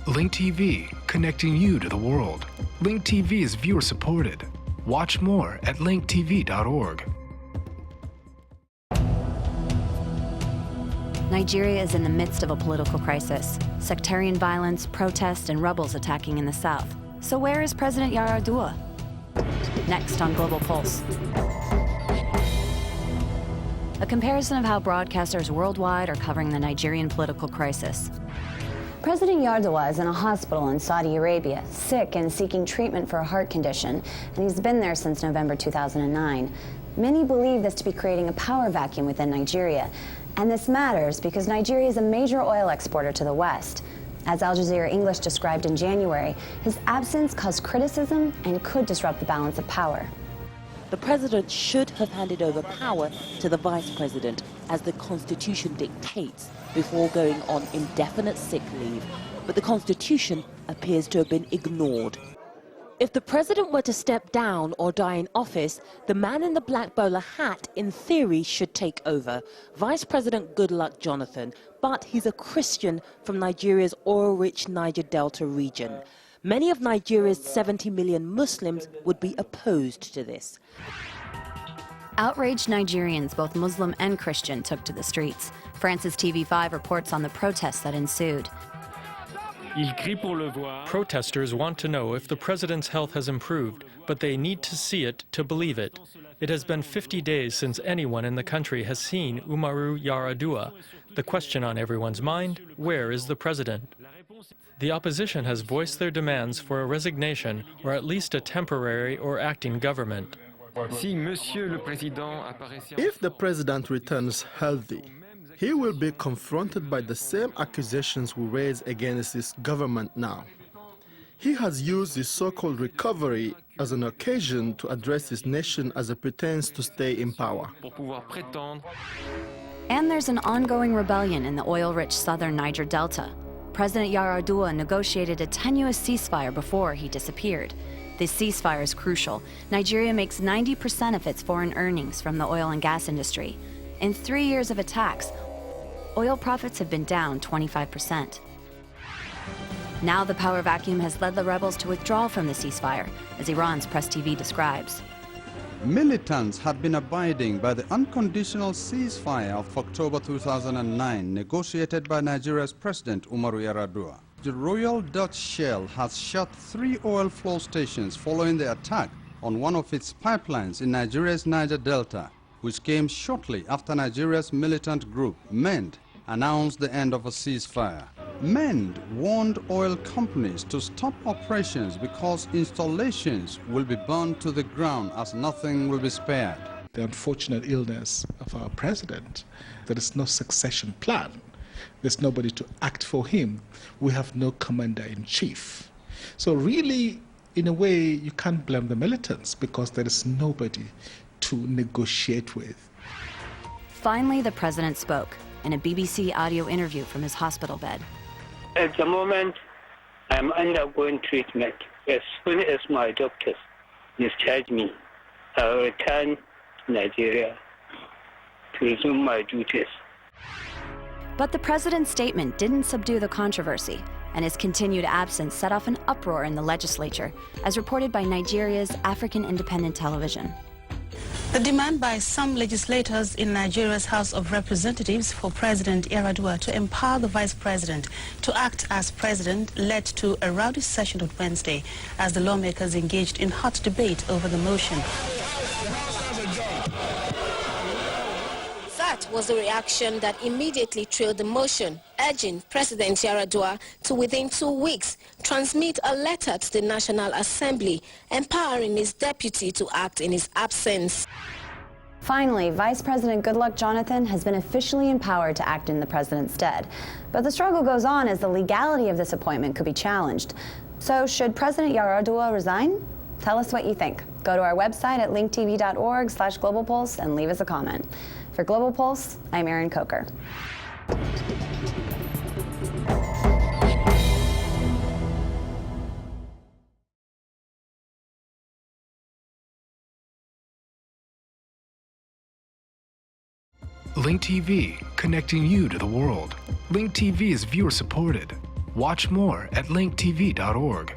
Link TV, connecting you to the world. Link TV is viewer supported. Watch more at linktv.org. Nigeria is in the midst of a political crisis. Sectarian violence, protests, and rebels attacking in the south. So where is President Yar'Adua? Next on Global Pulse. A comparison of how broadcasters worldwide are covering the Nigerian political crisis. President Yar'Adua is in a hospital in Saudi Arabia, sick and seeking treatment for a heart condition, and he's been there since November 2009. Many believe this to be creating a power vacuum within Nigeria, and this matters because Nigeria is a major oil exporter to the West. As Jazeera English described in January, his absence caused criticism and could disrupt the balance of power. The president should have handed over power to the vice president, as the constitution dictates, before going on indefinite sick leave. But the constitution appears to have been ignored. If the president were to step down or die in office, the man in the black bowler hat, in theory, should take over, Vice President Goodluck Jonathan. But he's a Christian from Nigeria's oil-rich Niger Delta region. Many of Nigeria's 70 million Muslims would be opposed to this. Outraged Nigerians, both Muslim and Christian, took to the streets. France's TV5 reports on the protests that ensued. Protesters want to know if the president's health has improved, but they need to see it to believe it. It has been 50 days since anyone in the country has seen Umaru Yar'Adua. The question on everyone's mind, where is the president? The opposition has voiced their demands for a resignation or at least a temporary or acting government. If the president returns healthy, he will be confronted by the same accusations we raise against his government now. He has used his so-called recovery as an occasion to address his nation as it pretends to stay in power. And there's an ongoing rebellion in the oil-rich southern Niger Delta. President Yar'Adua negotiated a tenuous ceasefire before he disappeared. This ceasefire is crucial. Nigeria makes 90% of its foreign earnings from the oil and gas industry. In 3 years of attacks, oil profits have been down 25%. Now the power vacuum has led the rebels to withdraw from the ceasefire, as Iran's Press TV describes. Militants had been abiding by the unconditional ceasefire of October 2009, negotiated by Nigeria's President Umaru Yar'Adua. The Royal Dutch Shell has shut 3 oil flow stations following the attack on one of its pipelines in Nigeria's Niger Delta, which came shortly after Nigeria's militant group, MEND, announced the end of a ceasefire. MEND warned oil companies to stop operations because installations will be burned to the ground as nothing will be spared. The unfortunate illness of our president, there is no succession plan. There's nobody to act for him. We have no commander-in-chief. So really, in a way, you can't blame the militants because there is nobody to negotiate with. Finally, the president spoke in a BBC audio interview from his hospital bed. At the moment, I'm undergoing treatment. As soon as my doctors discharge me, I will return to Nigeria to resume my duties. But the president's statement didn't subdue the controversy, and his continued absence set off an uproar in the legislature, as reported by Nigeria's African Independent Television. The demand by some legislators in Nigeria's House of Representatives for President Yar'Adua to empower the vice president to act as president led to a rowdy session on Wednesday as the lawmakers engaged in hot debate over the motion. That was the reaction that immediately trailed the motion, urging President Yar'Adua to, within 2 weeks, transmit a letter to the National Assembly, empowering his deputy to act in his absence. Finally, Vice President Goodluck Jonathan has been officially empowered to act in the president's stead. But the struggle goes on as the legality of this appointment could be challenged. So should President Yar'Adua resign? Tell us what you think. Go to our website at linktv.org/globalpulse and leave us a comment. For Global Pulse, I'm Erin Coker. Link TV, connecting you to the world. Link TV is viewer supported. Watch more at linktv.org.